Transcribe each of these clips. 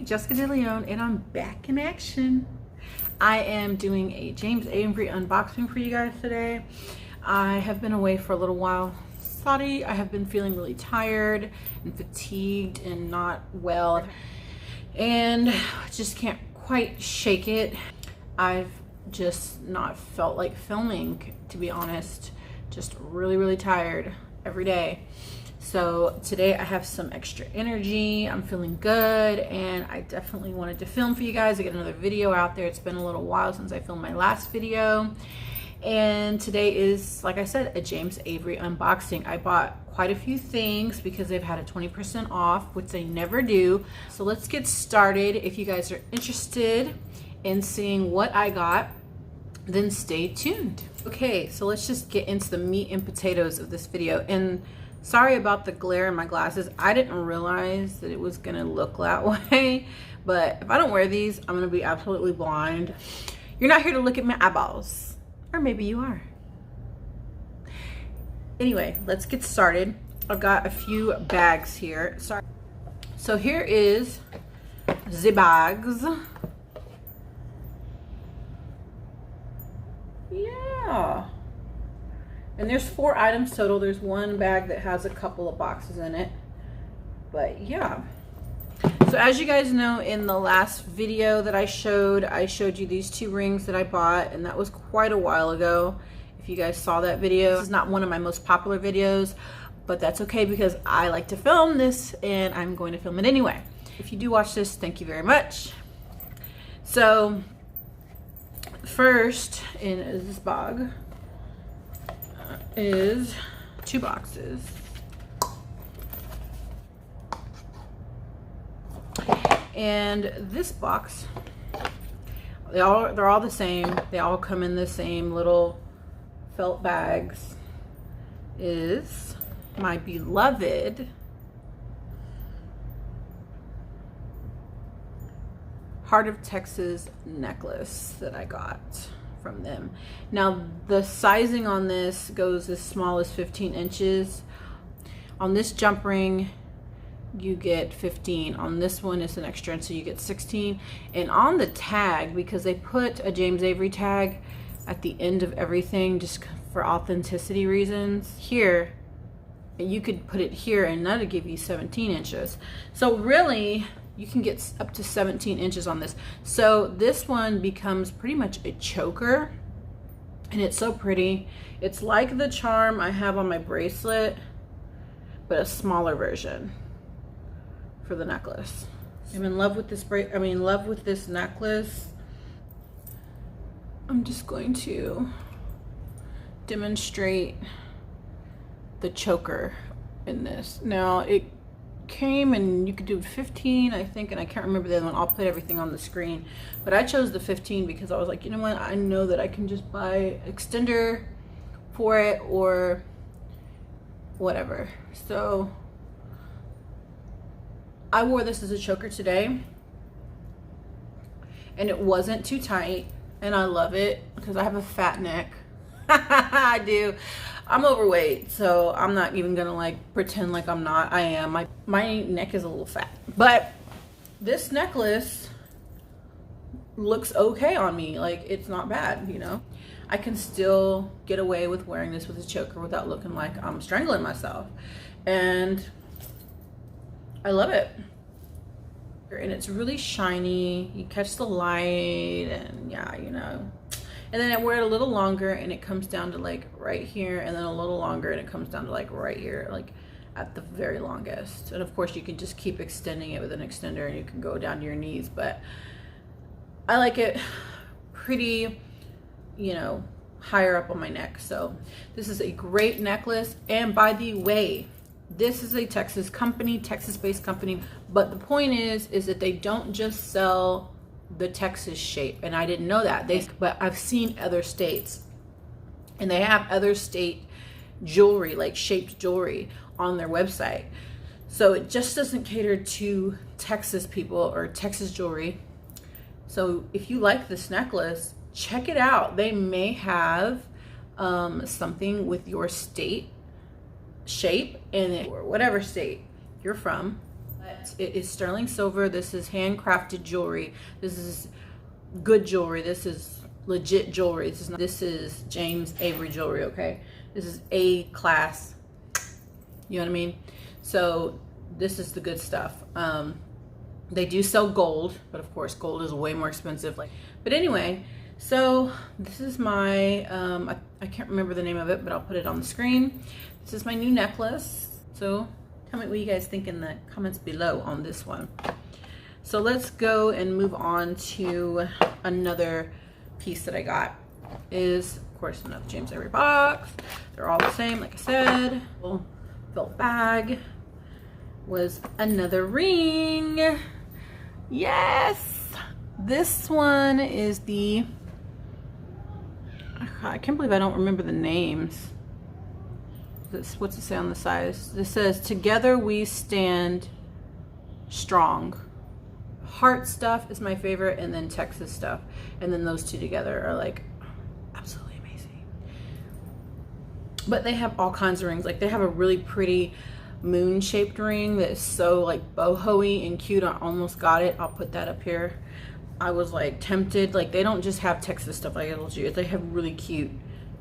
Jessica DeLeon, and I'm back in action. I am doing a James Avery unboxing for you guys today. I have been away for a little while. Sorry, I have been feeling really tired and fatigued and not well, and just can't quite shake it. I've just not felt like filming, to be honest. Just really tired every day. So today I have some extra energy. I'm feeling good, and I definitely wanted to film for you guys to get another video out there. It's been a little while since I filmed my last video, and today is, like I said, a James Avery unboxing. I bought quite a few things because they've had a 20% off, which they never do. So let's get started. If you guys are interested in seeing what I got, then stay tuned. Okay, so let's just get into the meat and potatoes of this video. And sorry about the glare in my glasses. I didn't realize that it was gonna look that way, but if I don't wear these, I'm gonna be absolutely blind. You're not here to look at my eyeballs, or maybe you are. Anyway, let's get started. I've got a few bags here. Sorry. So here is the bags. Yeah. And there's 4 items total. There's one bag that has a couple of boxes in it. But yeah. So as you guys know, in the last video that I showed you these 2 rings that I bought, and that was quite a while ago. If you guys saw that video, this is not one of my most popular videos, but that's okay because I like to film this and I'm going to film it anyway. If you do watch this, thank you very much. So first in this bag is 2 boxes. And this box, they're all the same. They all come in the same little felt bags. Is my beloved Heart of Texas necklace that I got from them. Now the sizing on this goes as small as 15 inches. On this jump ring you get 15. On this one it's an extra inch, so you get 16. And on the tag, because they put a James Avery tag at the end of everything just for authenticity reasons, here you could put it here and that'll give you 17 inches. So really you can get up to 17 inches on this. So this one becomes pretty much a choker, and it's so pretty. It's like the charm I have on my bracelet, but a smaller version for the necklace. I'm in love with this this necklace. I'm just going to demonstrate the choker in this. Now it came and you could do 15, I think, and I can't remember the other one. I'll put everything on the screen, but I chose the 15 because I was like, you know what, I know that I can just buy extender for it or whatever. So I wore this as a choker today, and it wasn't too tight, and I love it because I have a fat neck. I do. I'm overweight, so I'm not even gonna like pretend like I'm not. I am. My neck is a little fat, but this necklace looks okay on me. Like, it's not bad, you know. I can still get away with wearing this with a choker without looking like I'm strangling myself, and I love it. And it's really shiny. You catch the light, and yeah, you know. And then I wear it a little longer and it comes down to like right here, and then a little longer and it comes down to like right here, like at the very longest. And of course you can just keep extending it with an extender and you can go down to your knees, but I like it pretty, you know, higher up on my neck. So this is a great necklace. And by the way, this is a Texas company, Texas-based company, but the point is that they don't just sell the Texas shape, and I didn't know that. But I've seen other states, and they have other state jewelry, like shaped jewelry, on their website. So it just doesn't cater to Texas people or Texas jewelry. So if you like this necklace, check it out. They may have something with your state shape in it, or whatever state you're from. But it is sterling silver. This is handcrafted jewelry. This is good jewelry. This is legit jewelry. This is James Avery jewelry, okay? This is A class. You know what I mean? So this is the good stuff. They do sell gold, but of course gold is way more expensive. But anyway, so this is my, I can't remember the name of it, but I'll put it on the screen. This is my new necklace. So tell me what you guys think in the comments below on this one. So let's go and move on to another piece that I got. Is of course another James Avery box. They're all the same, like I said. Felt bag was another ring. Yes, this one is the, I can't believe I don't remember the names. What's it say on the side? This says, "Together we stand strong." Heart stuff is my favorite, and then Texas stuff, and then those two together are like absolutely amazing. But they have all kinds of rings. Like they have a really pretty moon shaped ring that is so like boho-y and cute. I almost got it. I'll put that up here. I was like tempted. Like they don't just have Texas stuff like I told you. They have really cute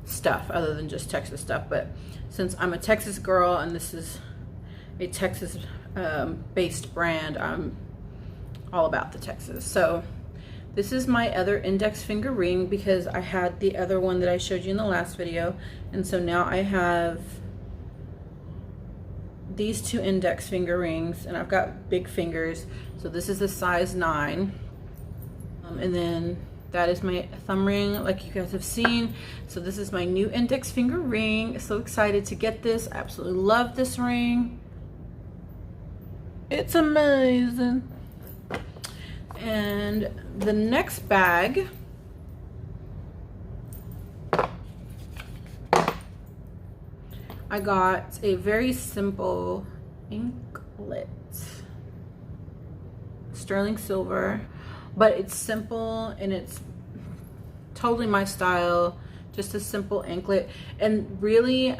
stuff other than just Texas stuff. But since I'm a Texas girl and this is a Texas based brand, I'm all about the Texas. So this is my other index finger ring because I had the other one that I showed you in the last video, and so now I have these two index finger rings, and I've got big fingers, so this is a size 9, and then that is my thumb ring like you guys have seen. So this is my new index finger ring. So excited to get this. I absolutely love this ring. It's amazing. And the next bag I got a very simple anklet, sterling silver, but it's simple and it's totally my style. Just a simple anklet, and really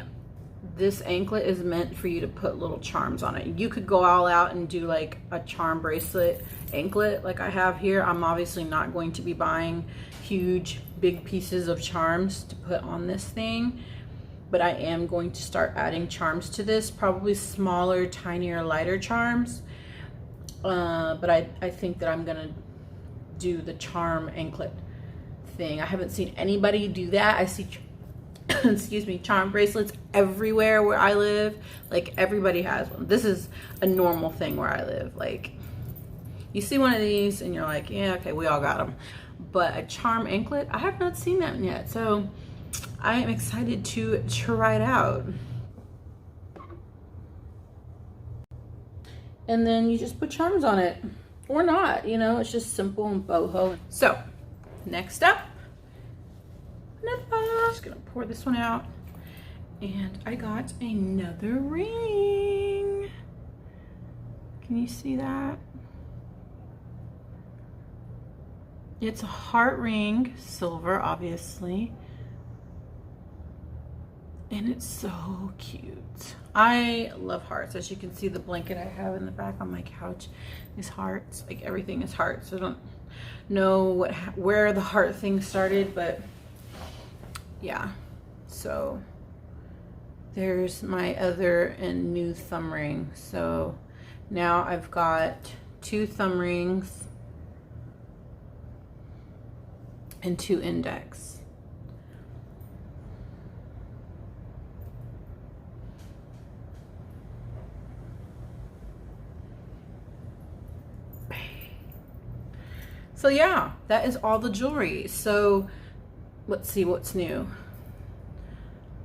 this anklet is meant for you to put little charms on it. You could go all out and do like a charm bracelet anklet like I have here. I'm obviously not going to be buying huge big pieces of charms to put on this thing, but I am going to start adding charms to this, probably smaller, tinier, lighter charms. But I think that I'm gonna do the charm anklet thing. I haven't seen anybody do that. I see excuse me, charm bracelets everywhere where I live. Like everybody has one. This is a normal thing where I live. Like you see one of these and you're like, yeah, okay, we all got them. But a charm anklet, I have not seen that yet. So I am excited to try it out. And then you just put charms on it or not, you know, it's just simple and boho. So next up, I'm just gonna pour this one out, and I got another ring. Can you see that? It's a heart ring, silver obviously, and it's so cute. I love hearts. As you can see, the blanket I have in the back on my couch is hearts. Like everything is hearts. I don't know where the heart thing started, but yeah. So there's my other and new thumb ring. So now I've got 2 thumb rings and 2 index. So yeah, that is all the jewelry. So let's see what's new.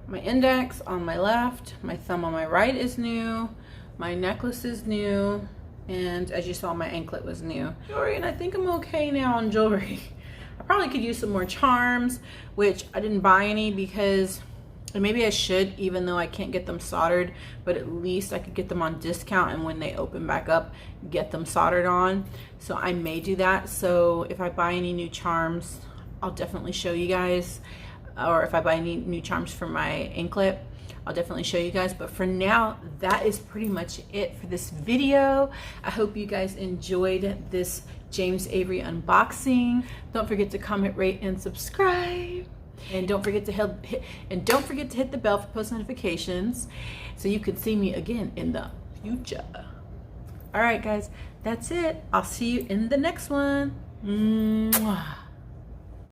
My index on my left, my thumb on my right is new, my necklace is new, and as you saw, my anklet was new. Jewelry, and I think I'm okay now on jewelry. I probably could use some more charms, which I didn't buy any because, and maybe I should, even though I can't get them soldered, but at least I could get them on discount, and when they open back up, get them soldered on. So I may do that. So if I buy any new charms, I'll definitely show you guys. or if I buy any new charms for my anklet, I'll definitely show you guys. But for now, that is pretty much it for this video. I hope you guys enjoyed this James Avery unboxing. Don't forget to comment, rate, and subscribe. And don't forget to hit the bell for post notifications so you can see me again in the future. All right, guys, that's it. I'll see you in the next one. Mwah.